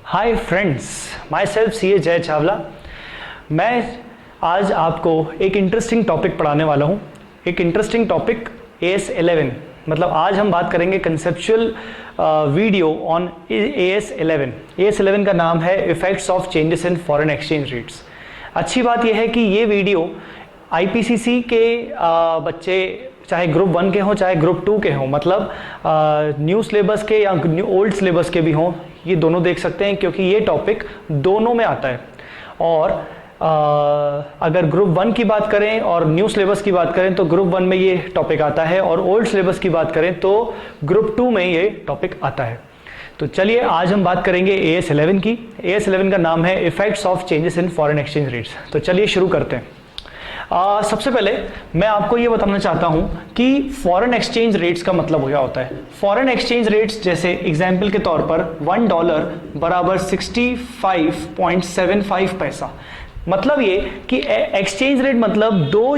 Hi friends, my self सी ए जय चावला। मैं आज आपको एक इंटरेस्टिंग टॉपिक पढ़ाने वाला हूँ। एक इंटरेस्टिंग टॉपिक AS11, मतलब आज हम बात करेंगे conceptual video on AS11। AS11 का नाम है effects of changes in foreign exchange rates. अच्छी बात यह है कि ये वीडियो IPCC के बच्चे चाहे ग्रुप 1 के हों चाहे ग्रुप 2 के हों, मतलब न्यू सिलेबस के या ओल्ड सिलेबस के भी हों, ये दोनों देख सकते हैं क्योंकि ये टॉपिक दोनों में आता है। और अगर ग्रुप 1 की बात करें और न्यू सिलेबस की बात करें तो ग्रुप 1 में ये टॉपिक आता है, और ओल्ड सिलेबस की बात करें तो ग्रुप 2 में ये टॉपिक आता है। तो चलिए आज हम बात करेंगे AS11 की। AS11 का नाम है effects of changes in foreign exchange rates. तो चलिए शुरू करते हैं। सबसे पहले मैं आपको ये बताना चाहता हूं कि फॉरेन एक्सचेंज रेट्स का मतलब क्या होता है। फॉरेन एक्सचेंज रेट्स जैसे एग्जाम्पल के तौर पर $1 बराबर 65.75 पैसा। मतलब ये कि एक्सचेंज रेट मतलब दो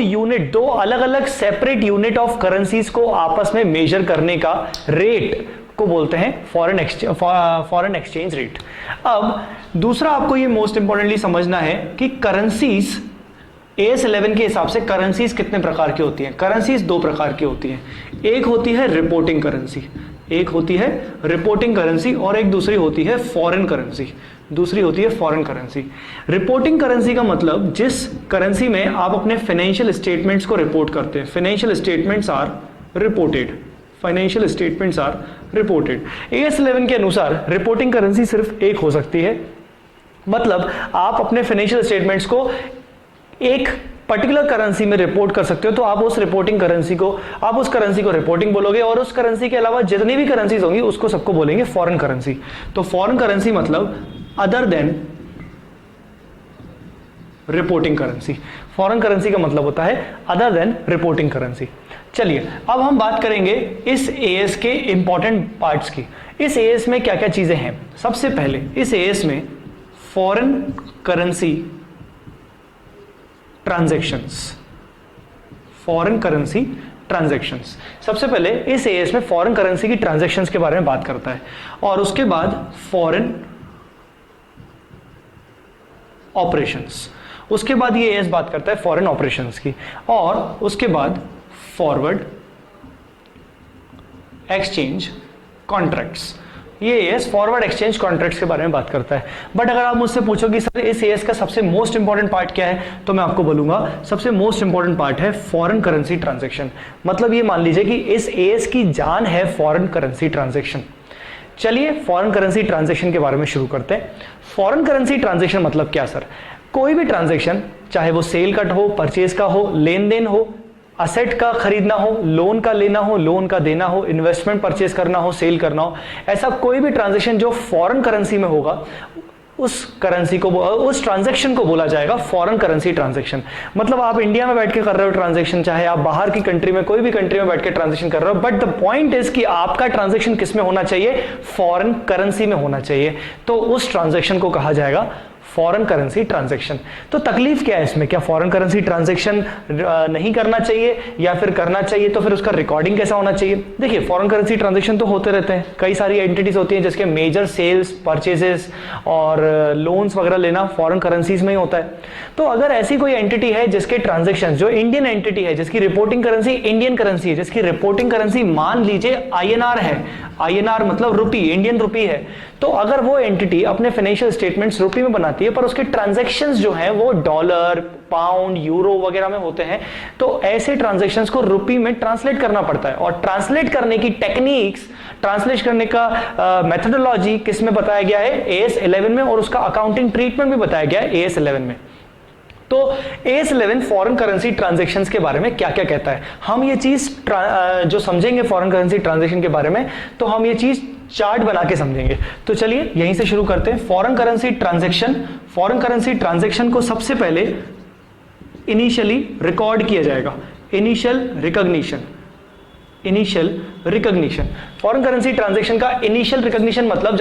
अलग अलग सेपरेट यूनिट ऑफ करेंसीज को आपस में मेजर करने का रेट को बोलते हैं फॉरेन एक्सचेंज रेट। अब दूसरा आपको ये मोस्ट इंपॉर्टेंटली समझना है कि करेंसीज AS11 के हिसाब से करेंसीज कितने प्रकार की होती हैं। करेंसीज दो प्रकार की होती हैं, एक होती है रिपोर्टिंग करेंसी, और एक दूसरी होती है फॉरेन करेंसी। रिपोर्टिंग करेंसी का मतलब जिस करेंसी में आप अपने फाइनेंशियल स्टेटमेंट्स को रिपोर्ट करते हैं। Financial statements are reported. AS11 के अनुसार रिपोर्टिंग करेंसी सिर्फ एक हो सकती है। मतलब आप अपने फाइनेंशियल स्टेटमेंट्स को एक पर्टिकुलर करेंसी में रिपोर्ट कर सकते हो, तो आप उस करेंसी को रिपोर्टिंग बोलोगे, और उस करेंसी के अलावा जितनी भी करेंसीज होंगी उसको सबको बोलेंगे फॉरेन करेंसी। तो फॉरेन करेंसी मतलब other than reporting currency. Foreign currency का मतलब होता है अदर देन रिपोर्टिंग करेंसी। चलिए अब हम बात करेंगे इस AS के इंपॉर्टेंट पार्ट्स की। इस AS में क्या क्या चीजें हैं। सबसे पहले इस AS में फॉरेन करेंसी ट्रांजैक्शंस। सबसे पहले इस AS में फॉरेन करेंसी की ट्रांजैक्शंस के बारे में बात करता है, और उसके बाद फॉरेन ऑपरेशंस। उसके बाद ये AS बात करता है फॉरेन ऑपरेशंस की, और उसके बाद फॉरवर्ड एक्सचेंज कॉन्ट्रैक्ट्स। ये AS फॉरवर्ड एक्सचेंज कॉन्ट्रैक्ट्स के बारे में बात करता है। बट अगर आप मुझसे पूछोगे सर इस AS का सबसे मोस्ट इंपॉर्टेंट पार्ट क्या है, तो मैं आपको बोलूंगा सबसे मोस्ट इंपॉर्टेंट पार्ट है फॉरेन करेंसी ट्रांजैक्शन। मतलब ये मान लीजिए कि इस AS की जान है फॉरेन करेंसी ट्रांजैक्शन। चलिए फॉरेन करेंसी ट्रांजैक्शन के बारे में शुरू करते हैं। फॉरेन करेंसी ट्रांजैक्शन मतलब क्या सर? कोई भी ट्रांजैक्शन, चाहे वो सेल का हो, परचेज का हो, लेन देन हो, असेट का खरीदना हो, लोन का लेना हो, लोन का देना हो, इन्वेस्टमेंट परचेज करना हो, सेल करना हो, ऐसा कोई भी ट्रांजैक्शन जो फॉरेन करेंसी में होगा उस ट्रांजैक्शन को बोला जाएगा फॉरेन करेंसी ट्रांजैक्शन। मतलब आप इंडिया में बैठ के कर रहे हो ट्रांजैक्शन, चाहे आप बाहर की कंट्री में कोई भी कंट्री में बैठ के ट्रांजैक्शन कर रहे हो, बट द पॉइंट इज कि आपका ट्रांजैक्शन किस में होना चाहिए? फॉरेन करेंसी में होना चाहिए। तो उस ट्रांजैक्शन को कहा जाएगा फॉरेन करेंसी ट्रांजैक्शन। तो तकलीफ क्या है इसमें? क्या फॉरेन करेंसी ट्रांजैक्शन नहीं करना चाहिए या फिर करना चाहिए? तो फिर उसका रिकॉर्डिंग कैसा होना चाहिए? देखिए फॉरेन करेंसी ट्रांजैक्शन तो होते रहते हैं, कई सारी एंटिटीज होती हैं जिसके मेजर सेल्स, परचेजेस और लोन्स वगैरह लेना फॉरेन करेंसीज में ही होता है। तो अगर ऐसी कोई एंटिटी है जिसके ट्रांजैक्शन, जो इंडियन एंटिटी है जिसकी रिपोर्टिंग करेंसी इंडियन करेंसी है, जिसकी रिपोर्टिंग करेंसी मान लीजिए INR है, INR मतलब रुपी, इंडियन रुपी है, तो अगर वो एंटिटी अपने फाइनेंशियल स्टेटमेंट्स रुपी में बनाती है पर उसके ट्रांजैक्शंस जो हैं वो डॉलर, पाउंड, यूरो वगैरह में होते हैं, तो ऐसे ट्रांजैक्शंस को रुपी में ट्रांसलेट करना पड़ता है। और ट्रांसलेट करने की टेक्निक्स, ट्रांसलेट करने का मेथोडोलॉजी किस में बताया गया है? AS11 में, और उसका अकाउंटिंग ट्रीटमेंट भी बताया गया है AS11 में। तो AS11 फॉरेन करेंसी ट्रांजैक्शंस के बारे में क्या क्या कहता है, हम ये चीज जो समझेंगे फॉरेन करेंसी ट्रांजैक्शन के बारे में, तो हम ये चीज चार्ट बना के समझेंगे। तो चलिए यहीं से शुरू करते हैं। फॉरेन करेंसी ट्रांजैक्शन को सबसे पहले इनिशियली रिकॉर्ड किया जाएगा, initial recognition. Foreign currency transaction का इनिशियल रिकॉग्निशन मतलब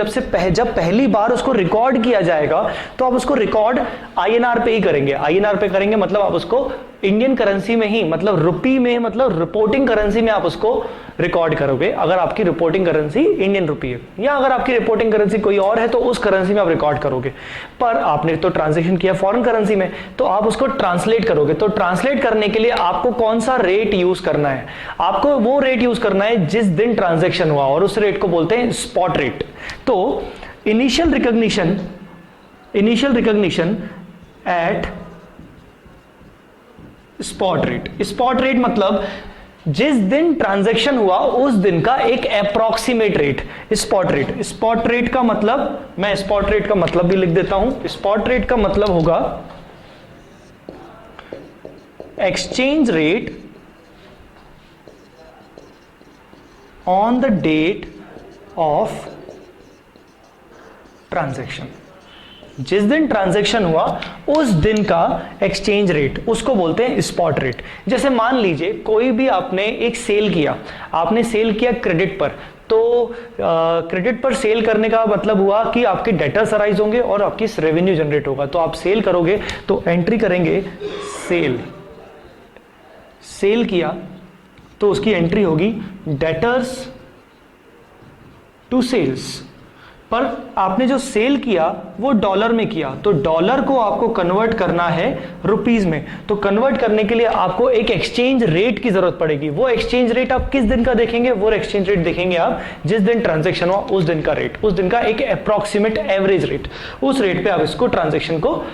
जब पहली बार उसको रिकॉर्ड किया जाएगा तो आप उसको रिकॉर्ड आईएनआर पे ही करेंगे। आईएनआर पे करेंगे मतलब आप उसको इंडियन करेंसी में ही, मतलब रुपी में, मतलब रिपोर्टिंग करेंसी में आप उसको रिकॉर्ड करोगे अगर आपकी रिपोर्टिंग करेंसी इंडियन रुपी है, या अगर आपकी रिपोर्टिंग करेंसी कोई और है तो उस करेंसी में आप रिकॉर्ड करोगे। पर आपने तो ट्रांजैक्शन किया फॉरेन करेंसी में तो आप उसको ट्रांसलेट करोगे। तो ट्रांसलेट करने के लिए आपको कौन सा रेट यूज करना है? आपको वो रेट यूज करना है जिस दिन ट्रांजैक्शन हुआ, और उस रेट को बोलते हैं स्पॉट रेट। तो initial recognition at spot rate. Spot rate मतलब जिस दिन ट्रांजैक्शन हुआ उस दिन का एक approximate rate, spot rate. Spot rate का मतलब, मैं स्पॉट रेट का मतलब भी लिख देता हूं। स्पॉट रेट का मतलब होगा exchange rate on the date of transaction. जिस दिन ट्रांजैक्शन हुआ उस दिन का एक्सचेंज रेट, उसको बोलते हैं स्पॉट रेट। जैसे मान लीजिए कोई भी आपने एक सेल किया, आपने सेल किया क्रेडिट पर, तो क्रेडिट पर सेल करने का मतलब हुआ कि आपके डेटर्स अराइज होंगे और आपकी रेवेन्यू जनरेट होगा। तो आप सेल करोगे तो एंट्री करेंगे सेल किया तो उसकी एंट्री होगी डेटर्स टू सेल्स। पर आपने जो सेल किया वो डॉलर में किया, तो डॉलर को आपको कन्वर्ट करना है रुपीस में। तो कन्वर्ट करने के लिए आपको एक एक्सचेंज रेट की जरूरत पड़ेगी। वो एक्सचेंज रेट आप किस दिन का देखेंगे? वो एक्सचेंज रेट देखेंगे आप जिस दिन ट्रांजैक्शन हुआ उस दिन का रेट, उस दिन का एक अप्रॉक्सीमेट एवरेज रेट। उस रेट पे आप इसको ट्रांजैक्शन को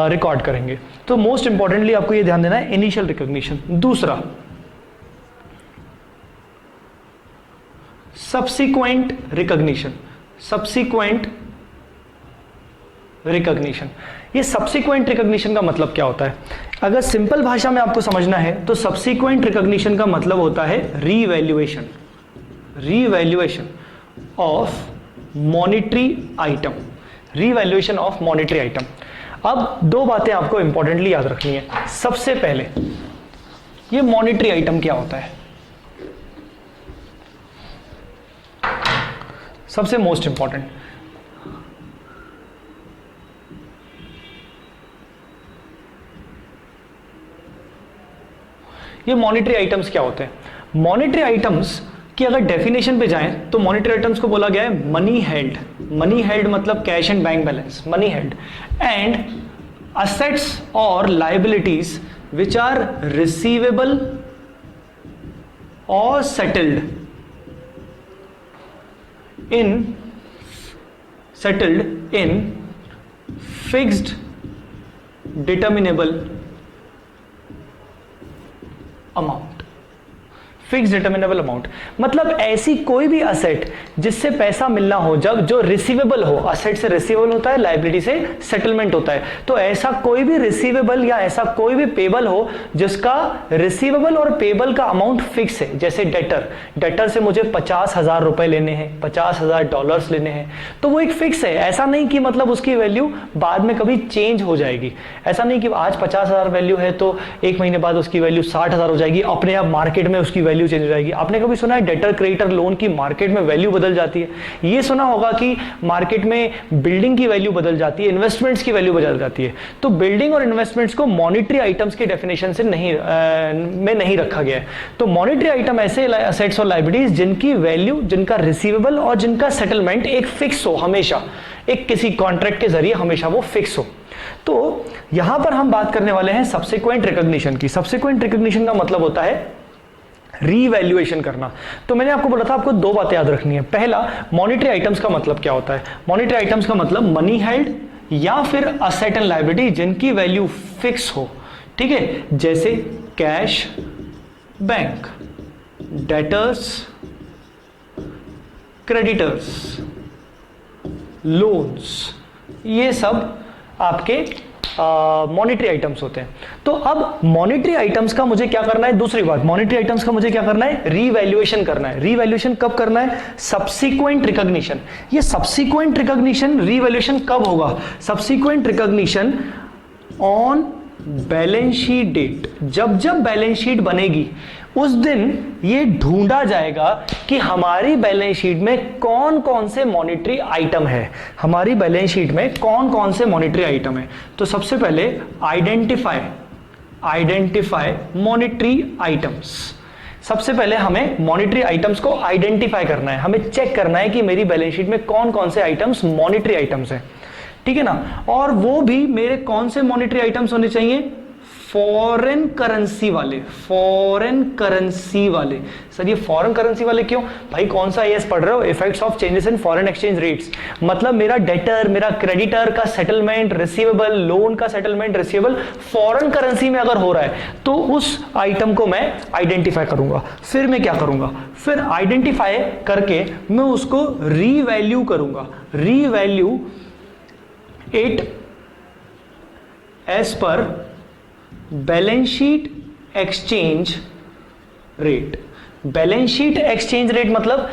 रिकॉर्ड करेंगे। तो मोस्ट इंपॉर्टेंटली आपको ये ध्यान देना है, इनिशियल रिकॉग्निशन। दूसरा, सब्सिक्वेंट रिकॉग्निशन। ये सब्सिक्वेंट रिकॉग्निशन का मतलब क्या होता है? अगर सिंपल भाषा में आपको समझना है तो सब्सिक्वेंट रिकॉग्निशन का मतलब होता है revaluation of monetary item. Revaluation of monetary item. अब दो बातें आपको इंपॉर्टेंटली याद रखनी है। सबसे पहले, ये मॉनिटरी आइटम क्या होता है? सबसे मोस्ट इंपॉर्टेंट, ये मॉनिटरी आइटम्स क्या होते हैं? मॉनिटरी आइटम्स की अगर डेफिनेशन पे जाएं तो मॉनिटरी आइटम्स को बोला गया है मनी हेल्ड। मनी हेल्ड मतलब cash and bank balance, money held, and assets और लाइबिलिटीज विच आर रिसीवेबल और settled in fixed determinable amount। Fix determinable amount मतलब ऐसी कोई भी असेट जिससे पैसा मिलना हो, जब जो रिसीवेबल हो, असेट से रिसीवेबल होता है, लाइबिलिटी से सेटलमेंट होता है, तो ऐसा कोई भी रिसीवेबल या ऐसा कोई भी पेबल हो जिसका रिसीवेबल और पेबल का अमाउंट फिक्स है। जैसे डेटर से मुझे 50,000 रुपए लेने हैं, $50,000 लेने हैं, तो वो एक फिक्स है। ऐसा नहीं कि मतलब उसकी वैल्यू बाद में कभी चेंज हो जाएगी। ऐसा नहीं कि आज 50,000 वैल्यू है तो एक महीने बाद उसकी वैल्यू 60,000 हो जाएगी, अपने आप मार्केट में उसकी वैल्यू चेंज हो जाएगी। आपने कभी सुना है डेटर क्रेडिटर लोन की मार्केट में वैल्यू बदल जाती है? ये सुना होगा कि मार्केट में बिल्डिंग की वैल्यू बदल जाती है, इन्वेस्टमेंट्स की वैल्यू बदल जाती है। तो बिल्डिंग और इन्वेस्टमेंट्स को मॉनिटरी आइटम्स की डेफिनेशन से नहीं रखा गया है। तो मॉनिटरी आइटम ऐसे असेट्स और लायबिलिटीज जिनकी वैल्यू, जिनका रिसीवेबल और जिनका सेटलमेंट एक फिक्स हो, हमेशा एक किसी कॉन्ट्रैक्ट के जरिए हमेशा वो फिक्स हो। तो यहां पर हम बात करने वाले हैं सब्सिक्वेंट रिकॉग्निशन की। सब्सिक्वेंट रिकॉग्निशन का मतलब होता है रीवैल्यूएशन करना। तो मैंने आपको बोला था आपको दो बातें याद रखनी है। पहला, मॉनिटरी आइटम्स का मतलब क्या होता है? मॉनिटरी आइटम्स का मतलब मनी हेल्ड या फिर असेट एंड लायबिलिटी जिनकी वैल्यू फिक्स हो, ठीक है? जैसे cash, bank, debtors, creditors, loans, ये सब आपके मॉनिटरी आइटम्स होते हैं। तो अब मॉनिटरी आइटम्स का मुझे क्या करना है? दूसरी बात, मॉनिटरी आइटम्स का मुझे क्या करना है? रीवैल्यूएशन करना है। रीवैल्यूएशन कब करना है? Subsequent recognition. ये सब्सिक्वेंट रिकॉग्निशन, रीवैल्यूएशन कब होगा? Subsequent recognition on balance sheet date. जब बैलेंस शीट बनेगी उस दिन ये ढूंढा जाएगा कि हमारी बैलेंस शीट में कौन कौन से मॉनिटरी आइटम है, हमारी बैलेंस शीट में कौन कौन से मॉनिटरी आइटम है। तो सबसे पहले आइडेंटिफाई मॉनिटरी आइटम्स। सबसे पहले हमें मॉनिटरी आइटम्स को आइडेंटिफाई करना है, हमें चेक करना है कि मेरी बैलेंस शीट में कौन कौन से आइटम्स मॉनिटरी आइटम्स हैं, ठीक है ना। और वो भी मेरे कौन से मॉनिटरी आइटम्स होने चाहिए, फॉरेन करेंसी वाले, फॉरेन करेंसी वाले। सर ये फॉरेन करेंसी वाले क्यों भाई, कौन सा एएस पढ़ रहे हो, effects of changes in foreign exchange rates. मतलब मेरा डेटर, मेरा क्रेडिटर का सेटलमेंट, रिसीवेबल, लोन का सेटलमेंट, रिसीवेबल फॉरेन करेंसी में अगर हो रहा है तो उस आइटम को मैं आइडेंटिफाई करूंगा। फिर मैं क्या करूंगा, फिर आइडेंटिफाई करके मैं उसको रीवैल्यू करूंगा, revalue it as per balance sheet exchange rate. Balance sheet exchange rate मतलब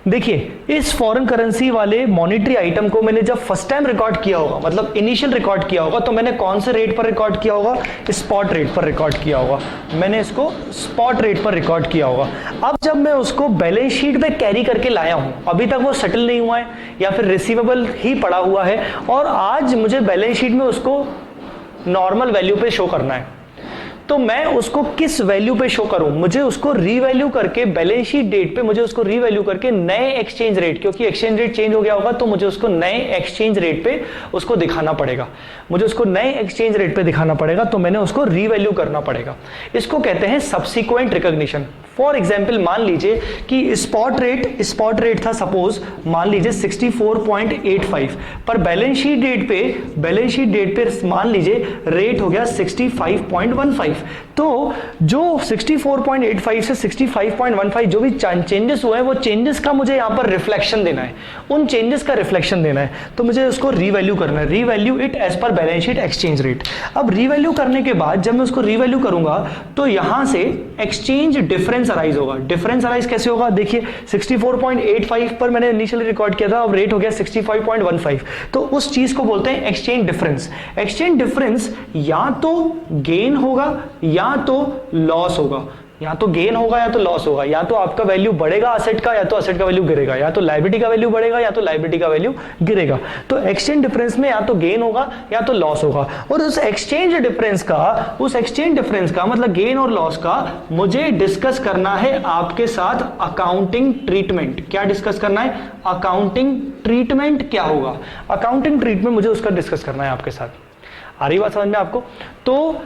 देखिए, इस फॉरेन करेंसी वाले मॉनिटरी आइटम को मैंने जब फर्स्ट टाइम रिकॉर्ड किया होगा, मतलब इनिशियल रिकॉर्ड किया होगा, तो मैंने कौन से रेट पर रिकॉर्ड किया होगा, स्पॉट रेट पर रिकॉर्ड किया होगा। मैंने इसको स्पॉट रेट पर रिकॉर्ड किया होगा। अब जब मैं उसको बैलेंस शीट पे कैरी करके लाया हूं, अभी तक वो सेटल नहीं हुआ है या फिर रिसीवेबल ही पड़ा हुआ है, और आज मुझे बैलेंस शीट में उसको नॉर्मल वैल्यू पे शो करना है, तो मैं उसको किस वैल्यू पे शो करूं, मुझे उसको रीवैल्यू करके बैलेंस शीट डेट पे मुझे उसको रीवैल्यू करके नए एक्सचेंज रेट, क्योंकि एक्सचेंज रेट चेंज हो गया होगा तो मुझे उसको नए एक्सचेंज रेट पे उसको दिखाना पड़ेगा, मुझे उसको नए एक्सचेंज रेट पे दिखाना पड़ेगा, तो मैंने उसको रीवैल्यू करना पड़ेगा। इसको कहते हैं सब्सिक्वेंट रिकॉग्निशन। फॉर एग्जाम्पल मान लीजिए कि स्पॉट रेट था सपोज, मान लीजिए 64.85, पर बैलेंस शीट डेट पे मान लीजिए रेट हो गया 65.15। तो जो 64.85 से 65.15 जो भी चेंजेस हुए हैं, वो चेंजेस का मुझे यहां पर रिफ्लेक्शन देना है, उन चेंजेस का रिफ्लेक्शन देना है, तो मुझे उसको रीवैल्यू करना है, revalue it as per balance sheet exchange rate. अब रीवैल्यू करने के बाद जब मैं उसको रीवैल्यू करूंगा तो यहां से एक्सचेंज डिफरेंस अराइज होगा। डिफरेंस अराइज कैसे होगा, देखिए 64.85 पर मैंने इनिशियली रिकॉर्ड किया था, अब रेट हो गया 65.15, तो उस चीज को बोलते हैं एक्सचेंज डिफरेंस। एक्सचेंज डिफरेंस या तो गेन होगा या तो लॉस होगा, या तो गेन होगा या तो लॉस होगा, या तो आपका वैल्यू बढ़ेगा असेट का या तो असेट का वैल्यू गिरेगा, या तो लायबिलिटी का वैल्यू बढ़ेगा या तो लायबिलिटी का वैल्यू गिरेगा। तो एक्सचेंज डिफरेंस में या तो गेन होगा या तो लॉस होगा, और उस एक्सचेंज डिफरेंस का मतलब गेन और लॉस का मुझे डिस्कस करना है आपके साथ अकाउंटिंग ट्रीटमेंट। क्या डिस्कस करना है, अकाउंटिंग ट्रीटमेंट क्या होगा, अकाउंटिंग ट्रीटमेंट मुझे उसका डिस्कस करना है आपके साथ। आ रही बात समझ में आपको। तो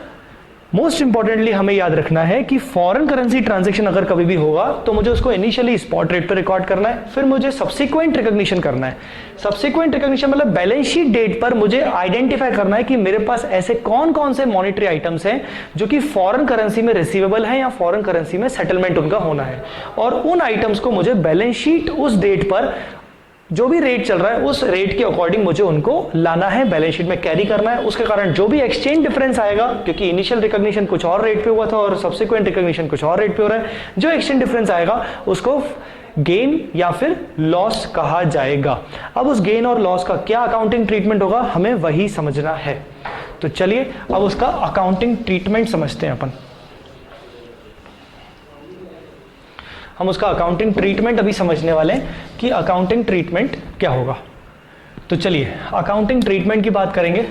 मोस्ट इंपॉर्टेंटली हमें याद रखना है कि फॉरेन करेंसी ट्रांजैक्शन अगर कभी भी होगा तो मुझे उसको इनिशियली स्पॉट रेट पर रिकॉर्ड करना है, फिर मुझे सब्सिक्वेंट रिकॉग्निशन करना है। सब्सिक्वेंट रिकॉग्निशन मतलब बैलेंस शीट डेट पर मुझे आइडेंटिफाई करना है कि मेरे पास ऐसे कौन कौन से मॉनिटरी आइटम्स हैं जो कि फॉरेन करेंसी में रिसीवेबल है या फॉरेन करेंसी में सेटलमेंट उनका होना है, और उन आइटम्स को मुझे बैलेंस शीट उस डेट पर जो भी रेट चल रहा है उस रेट के अकॉर्डिंग मुझे उनको लाना है, बैलेंस शीट में कैरी करना है। उसके कारण जो भी एक्सचेंज डिफरेंस आएगा, क्योंकि इनिशियल रिकॉग्निशन कुछ और रेट पे हुआ था और सब्सिक्वेंट रिकॉग्निशन कुछ और रेट पे हो रहा है, जो एक्सचेंज डिफरेंस आएगा उसको गेन या फिर लॉस कहा जाएगा। अब उस गेन और लॉस का क्या अकाउंटिंग ट्रीटमेंट होगा हमें वही समझना है। तो चलिए अब उसका अकाउंटिंग ट्रीटमेंट समझते हैं अपन। हम उसका अकाउंटिंग ट्रीटमेंट अभी समझने वाले हैं कि अकाउंटिंग ट्रीटमेंट क्या होगा। तो चलिए अकाउंटिंग ट्रीटमेंट की बात करेंगे।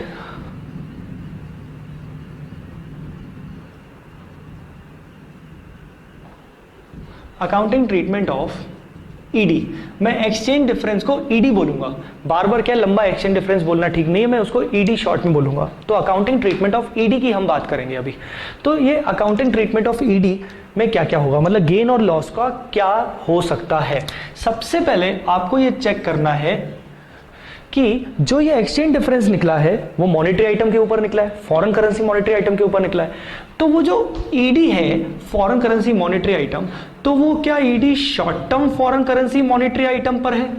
अकाउंटिंग ट्रीटमेंट ऑफ ईडी, मैं एक्सचेंज डिफरेंस को ईडी बोलूंगा, बार बार क्या लंबा एक्सचेंज डिफरेंस बोलना ठीक नहीं है, मैं उसको ईडी शॉर्ट में बोलूंगा। तो अकाउंटिंग ट्रीटमेंट ऑफ ईडी की हम बात करेंगे अभी। तो ये अकाउंटिंग ट्रीटमेंट ऑफ ईडी में क्या क्या होगा, मतलब गेन और लॉस का क्या हो सकता है। सबसे पहले आपको ये चेक करना है कि जो ये एक्सचेंज डिफरेंस निकला है वो मॉनेटरी आइटम के ऊपर निकला है, फॉरेन करेंसी मॉनेटरी आइटम के ऊपर निकला है। तो वो जो ईडी है फॉरेन करेंसी मॉनेटरी आइटम, तो वो क्या ED short term foreign currency monetary item पर है,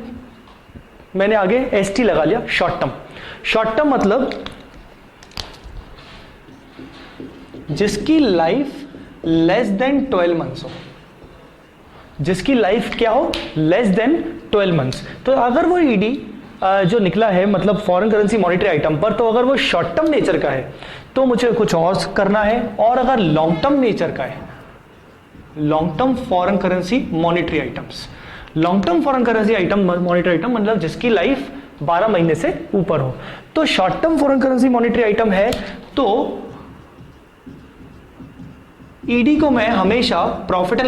मैंने आगे एसटी लगा लिया, शॉर्ट टर्म। शॉर्ट टर्म मतलब जिसकी लाइफ लेस देन 12 मंथ्स हो, जिसकी लाइफ क्या हो, लेस देन 12 मंथ्स। तो अगर वो ईडी जो निकला है मतलब फॉरेन करेंसी मॉनेटरी आइटम पर, तो अगर वो शॉर्ट टर्म नेचर का है तो मुझे कुछ और करना है, और अगर लॉन्ग टर्म नेचर का है, long term foreign currency monetary items. Long term foreign currency item, monetary item मतलब जिसकी लाइफ 12 महीने से ऊपर हो। तो short term foreign currency monetary item है तो ईडी को मैं हमेशा प्रॉफिट एंड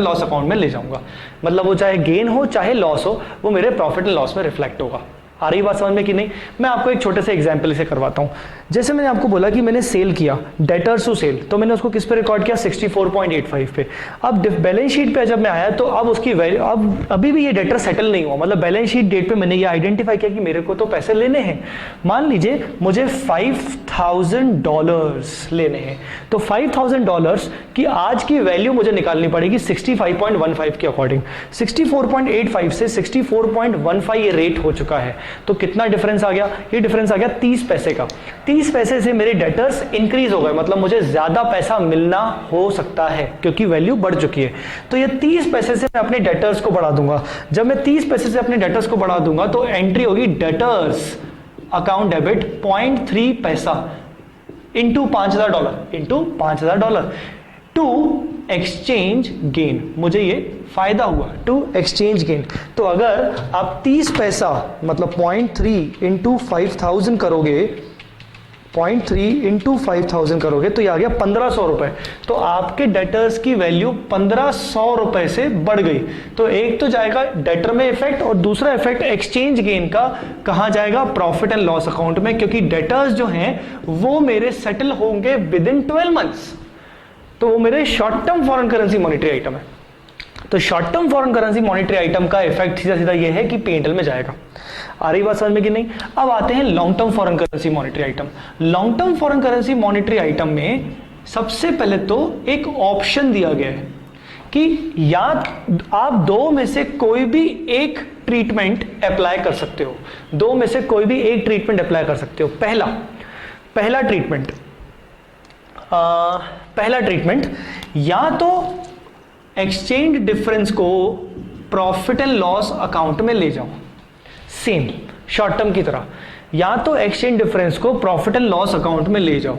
लॉस अकाउंट में ले जाऊंगा। मतलब वो चाहे गेन हो चाहे लॉस हो, वो मेरे प्रॉफिट एंड लॉस में रिफ्लेक्ट होगा। आ रही बात समझ में कि नहीं? मैं आपको एक छोटे से एग्जांपल से करवाता हूं। जैसे मैंने आपको बोला कि मैंने सेल किया, डेटर्स टू सेल, तो मैंने उसको किस पे रिकॉर्ड किया? 64.85 पे। अब बैलेंस शीट पे जब मैं आया तो अब उसकी वैल्यू, अब अभी भी ये डेटर सेटल नहीं हुआ। मतलब बैलेंस शीट डेट पे मैंने ये आइडेंटिफाई किया कि मेरे को तो पैसे लेने हैं। मान लीजिए मुझे $5,000 लेने हैं, तो $5,000 की आज की वैल्यू मुझे निकालनी पड़ेगी 65.15 के अकॉर्डिंग। 64.85 से 64.15 ये रेट हो चुका है। तो कितना डिफरेंस आ गया? ये डिफरेंस आ गया 30 पैसे का। 30 पैसे से मेरे डेटर्स इंक्रीज हो गए, मतलब मुझे ज्यादा पैसा मिलना हो सकता है क्योंकि वैल्यू बढ़ चुकी है। तो ये 30 पैसे से मैं अपने डेटर्स को बढ़ा दूंगा। जब मैं 30 पैसे से अपने डेटर्स को बढ़ा दूंगा तो एंट्री होगी डेटर्स अकाउंट डेबिट 0.3 पैसा इंटू $5,000 टू एक्सचेंज गेन। मुझे ये फायदा हुआ टू एक्सचेंज गेन। तो अगर आप 30 पैसा मतलब 0.3 इंटू 5,000 करोगे, 0.3 इंटू 5,000 करोगे तो ये आ गया 1,500 रुपए। तो आपके डेटर्स की वैल्यू 1,500 रुपए से बढ़ गई। तो एक तो जाएगा डेटर में इफेक्ट और दूसरा इफेक्ट एक्सचेंज गेन का कहां जाएगा? प्रॉफिट एंड लॉस अकाउंट में, क्योंकि डेटर्स जो हैं वो मेरे सेटल होंगे विद इन 12 मंथ्स। तो वो मेरे short term foreign currency monetary item है। तो short term foreign currency monetary item का इफेक्ट सीधा सीधा ये है कि P&L में जाएगा। आ रही बात समझ में कि नहीं? अब आते हैं long term foreign currency monetary item. Long term foreign currency monetary item में सबसे पहले तो एक ऑप्शन दिया गया है कि या आप दो में से कोई भी एक ट्रीटमेंट अप्लाई कर सकते हो। दो में से कोई भी एक ट्रीटमेंट अप्लाई कर सकते हो। पहला ट्रीटमेंट या तो एक्सचेंज डिफरेंस को प्रॉफिट एंड लॉस अकाउंट में ले जाओ, सेम शॉर्ट टर्म की तरह। या तो एक्सचेंज डिफरेंस को प्रॉफिट एंड लॉस अकाउंट में ले जाओ,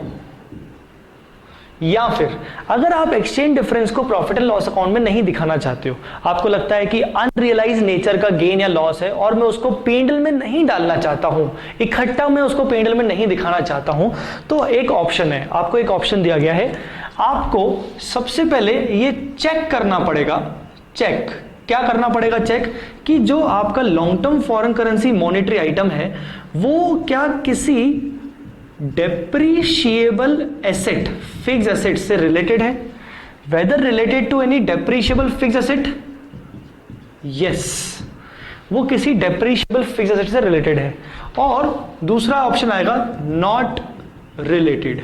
या फिर अगर आप एक्सचेंज डिफरेंस को प्रॉफिट एंड लॉस अकाउंट में नहीं दिखाना चाहते हो, आपको लगता है कि अनरियलाइज नेचर का गेन या लॉस है और मैं उसको P&L में नहीं डालना चाहता हूं, इकट्ठा मैं उसको P&L में नहीं दिखाना चाहता हूं, तो एक ऑप्शन है, आपको एक ऑप्शन दिया गया है। आपको सबसे पहले ये चेक करना पड़ेगा, क्या करना पड़ेगा? चेक कि जो आपका long term foreign currency monetary item है वो क्या किसी डेप्रीशिएबल एसेट, फिक्स एसेट से रिलेटेड है। Whether related to any depreciable fix asset, yes, वो किसी डेप्रीशिएबल फिक्स एसेट से रिलेटेड है। और दूसरा ऑप्शन आएगा not related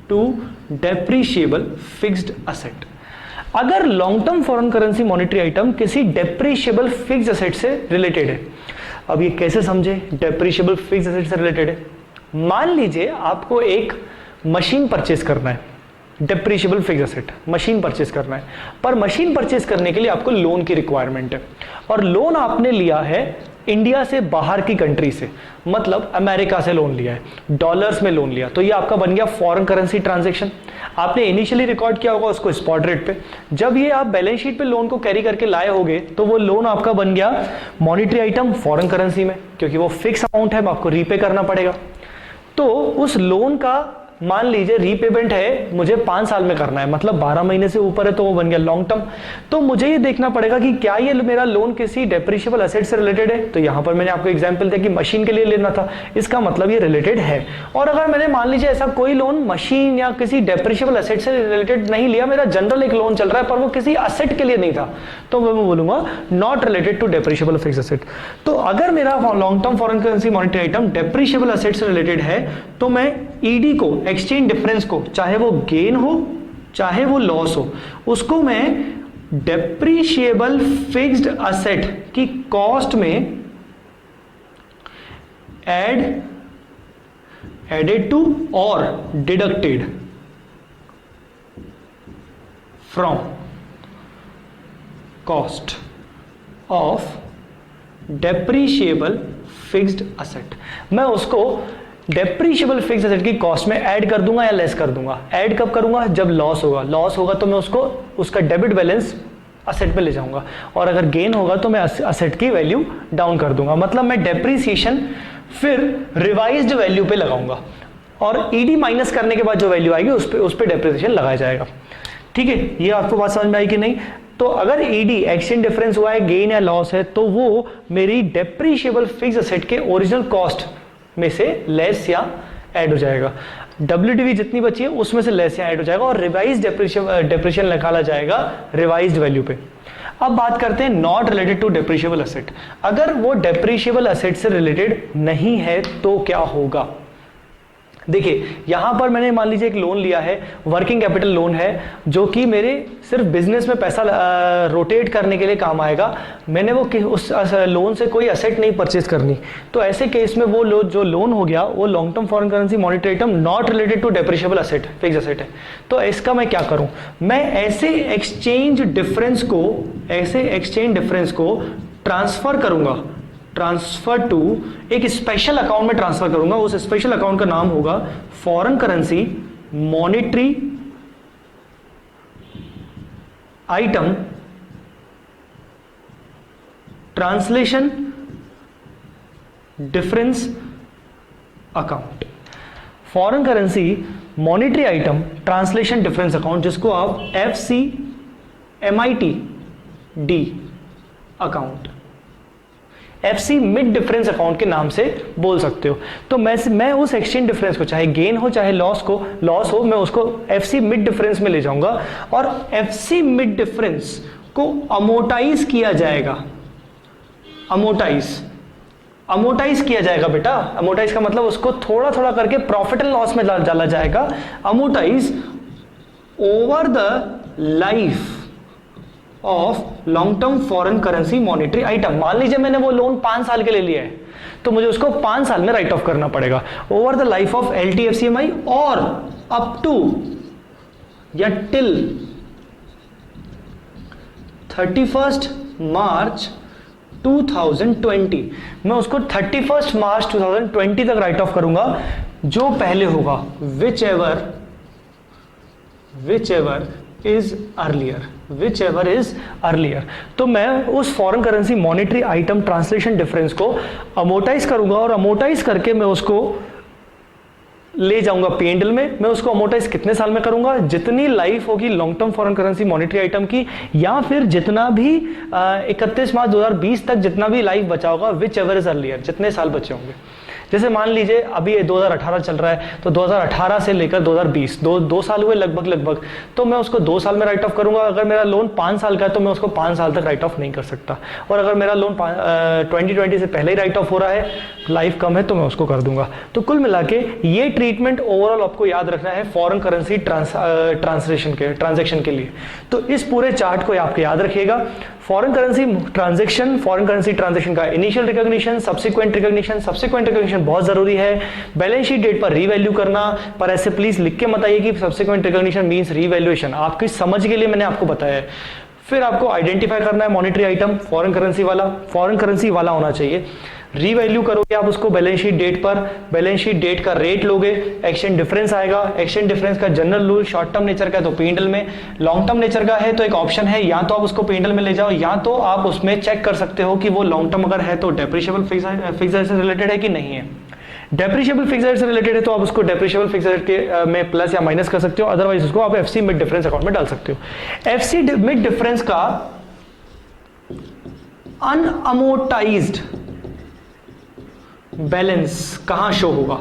to depreciable fixed asset. अगर long term foreign currency monetary item किसी डेप्रीशिएबल फिक्स एसेट से रिलेटेड है, अब ये कैसे समझे डेप्रीशिएबल फिक्स एसेट से रिलेटेड है? मान लीजिए आपको एक मशीन परचेज करना है, depreciable fix asset machine purchase करना है, पर मशीन परचेज करने के लिए आपको लोन की रिक्वायरमेंट है और लोन आपने लिया है इंडिया से बाहर की कंट्री से, मतलब अमेरिका से लोन लिया है, डॉलर्स में लोन लिया, तो ये आपका बन गया फॉरेन करेंसी ट्रांजैक्शन। आपने इनिशियली रिकॉर्ड किया होगा उसको स्पॉट रेट पे। जब ये आप बैलेंस शीट पे लोन को कैरी करके लाए होगे तो वो लोन आपका बन गया मॉनिटरी आइटम फॉरेन करेंसी में, क्योंकि वो फिक्स अमाउंट है, आपको रीपे करना पड़ेगा। तो उस लोन का मान लीजिए रीपेमेंट है मुझे 5 साल में करना है, मतलब 12 महीने से ऊपर है, तो वो बन गया लॉन्ग टर्म। तो मुझे ये देखना पड़ेगा कि क्या ये मेरा लोन किसी डेप्रीशिएबल एसेट से रिलेटेड है। तो यहां पर मैंने आपको एग्जांपल दिया कि मशीन के लिए लेना था, इसका मतलब ये रिलेटेड है। और अगर मैंने मान लीजिए ऐसा कोई लोन मशीन या किसी डेप्रीशिएबल एसेट से रिलेटेड नहीं लिया, मेरा जनरल एक लोन चल रहा है पर वो किसी एसेट के लिए नहीं था, तो मैं बोलूंगा not related to depreciable fix asset. तो अगर मेरा long term foreign currency monetary item depreciable asset से रिलेटेड है तो मैं ईडी को, एक्सचेंज डिफरेंस को, चाहे वो गेन हो चाहे वो लॉस हो, उसको मैं डेप्रीशिएबल फिक्स्ड एसेट की कॉस्ट में एडेड टू और deducted from cost of depreciable fixed asset, मैं उसको डेप्रीशिएबल फिक्स एसेट की कॉस्ट में ऐड कर दूंगा या लेस कर दूंगा? ऐड कब करूंगा? जब लॉस होगा। लॉस होगा तो मैं उसको उसका डेबिट बैलेंस असेट पे ले जाऊंगा, और अगर गेन होगा तो मैं असेट की वैल्यू डाउन कर दूंगा। मतलब मैं डेप्रीसिएशन फिर रिवाइज्ड वैल्यू पे लगाऊंगा, और ईडी माइनस करने के बाद जो वैल्यू आएगी उस पे डेप्रीसिएशन लगाया जाएगा। ठीक है, ये आपको बात समझ में आई कि नहीं? तो अगर ईडी एक्सचेंज डिफरेंस हुआ है, गेन या लॉस है, तो वो मेरी डेप्रीशिएबल फिक्स एसेट के ओरिजिनल कॉस्ट में से लेस या ऐड हो जाएगा। WDV जितनी बची है उसमें से लेस या ऐड हो जाएगा, और रिवाइज डेप्रिशिएशन निकाला जाएगा रिवाइज्ड वैल्यू पे। अब बात करते हैं not related to depreciable asset. अगर वो डेप्रिशिएबल एसेट से रिलेटेड नहीं है तो क्या होगा? देखिए, यहां पर मैंने मान लीजिए एक लोन लिया है, वर्किंग कैपिटल लोन है, जो कि मेरे सिर्फ बिजनेस में पैसा रोटेट करने के लिए काम आएगा। मैंने वो उस लोन से कोई एसेट नहीं परचेज करनी, तो ऐसे केस में वो जो लोन हो गया वो long term foreign currency monetary item not related to depreciable asset, fix asset है। तो इसका मैं क्या करूं? मैं ऐसे एक्सचेंज डिफरेंस को ट्रांसफर करूंगा, ट्रांसफर टू एक स्पेशल अकाउंट में ट्रांसफर करूंगा। उस स्पेशल अकाउंट का नाम होगा foreign currency monetary item translation difference account. Foreign currency monetary item translation difference account, जिसको आप FCMITD account, FC mid difference account के नाम से बोल सकते हो। तो मैं उस एक्सचेंज डिफरेंस को, चाहे गेन हो चाहे लॉस हो, मैं उसको FC मिड डिफरेंस में ले जाऊंगा, और FC मिड डिफरेंस को अमोटाइज किया जाएगा। अमोटाइज किया जाएगा बेटा। अमोटाइज का मतलब उसको थोड़ा थोड़ा करके प्रॉफिट एंड लॉस में डाला जाएगा। Amortise over the life of long term foreign currency monetary item. मान लीजिए मैंने वो लोन 5 साल के लिए लिया है, तो मुझे उसको 5 साल में राइट ऑफ करना पड़ेगा over the life of LTFCMI, और अप टू या टिल 31 मार्च 2020। मैं उसको 31 मार्च 2020 तक राइट ऑफ करूंगा। जो पहले होगा विच एवर इज अर्लियर। तो मैं उस foreign currency monetary item translation difference को अमोटाइज करूंगा, और अमोटाइज करके मैं उसको ले जाऊंगा P&L में। मैं उसको अमोटाइज कितने साल में करूंगा? जितनी लाइफ होगी long term foreign currency monetary item की, या फिर जितना भी 31 मार्च 2020 तक जितना भी लाइफ बचा होगा, विच एवर इज अर्लियर, जितने साल बचे होंगे। जैसे मान लीजिए अभी 2018 चल रहा है, तो 2018 से लेकर 2020 दो साल हुए लगभग, तो मैं उसको 2 साल में राइट ऑफ करूंगा। अगर मेरा लोन 5 साल का है तो मैं उसको 5 साल तक राइट ऑफ नहीं कर सकता, और अगर मेरा लोन 2020 से पहले ही राइट ऑफ हो रहा है, लाइफ कम है, तो मैं उसको कर दूंगा। तो कुल मिला के ये ट्रीटमेंट ओवरऑल आपको याद रखना है फॉरेन करेंसी ट्रांजैक्शन के लिए। तो इस पूरे चार्ट को आपको याद रखिएगा। फॉरेन करेंसी ट्रांजैक्शन का इनिशियल रिकॉग्निशन, सब्सिक्वेंट रिकॉग्निशन बहुत जरूरी है। बैलेंस शीट डेट पर रीवैल्यू करना, पर ऐसे प्लीज लिख के मत आइए कि सब्सिक्वेंट रिकॉग्निशन मींस रीवैल्यूएशन। आपकी समझ के लिए मैंने आपको बताया है। फिर आपको आइडेंटिफाई करना है मॉनिटरी आइटम फॉरेन करेंसी वाला होना चाहिए। रीवैल्यू करोगे आप उसको बैलेंस शीट डेट पर, बैलेंस शीट डेट का रेट लोगे, एक्सचेंज डिफरेंस आएगा। एक्सचेंज डिफरेंस का general rule short term nature का है तो P&L में, लॉन्ग टर्म नेचर का है तो एक ऑप्शन है, या तो आप उसको P&L में ले जाओ, या तो आप उसमें चेक कर सकते हो कि वो लॉन्ग टर्म अगर है तो डेप्रिशिएबल फिक्स एसेट से रिलेटेड है कि नहीं है। डेप्रिशिएबल फिक्स एसेट से रिलेटेड है तो आप उसको डेप्रिशिएबल फिक्स एसेट के में प्लस या माइनस कर सकते हो, अदरवाइज उसको आप FC मिड डिफरेंस अकाउंट में डाल सकते हो। FC मिड डिफरेंस का अनअमोटाइज्ड बैलेंस कहां शो होगा?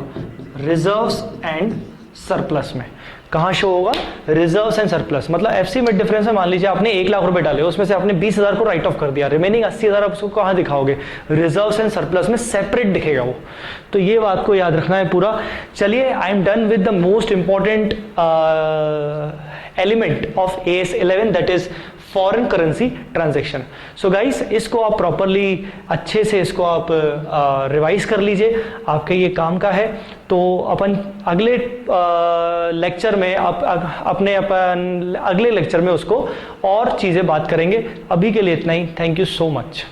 रिजर्व्स एंड सरप्लस में। कहां शो होगा? Reserves and surplus. मतलब FC मिड डिफरेंस में मान लीजिए आपने 1 लाख रुपए डाले, उसमें से आपने 20,000 को राइट ऑफ कर दिया, रिमेनिंग 80,000 आप उसको कहां दिखाओगे? रिजर्व्स एंड सरप्लस में सेपरेट दिखेगा वो। तो ये बात को याद रखना है पूरा। चलिए, I am done with the most important element of AS 11, that is foreign currency transaction. So guys, इसको आप प्रॉपरली अच्छे से इसको आप रिवाइज कर लीजिए, आपके ये काम का है। तो अपन अगले लेक्चर में अगले लेक्चर में उसको और चीजें बात करेंगे। अभी के लिए इतना ही। Thank you so much.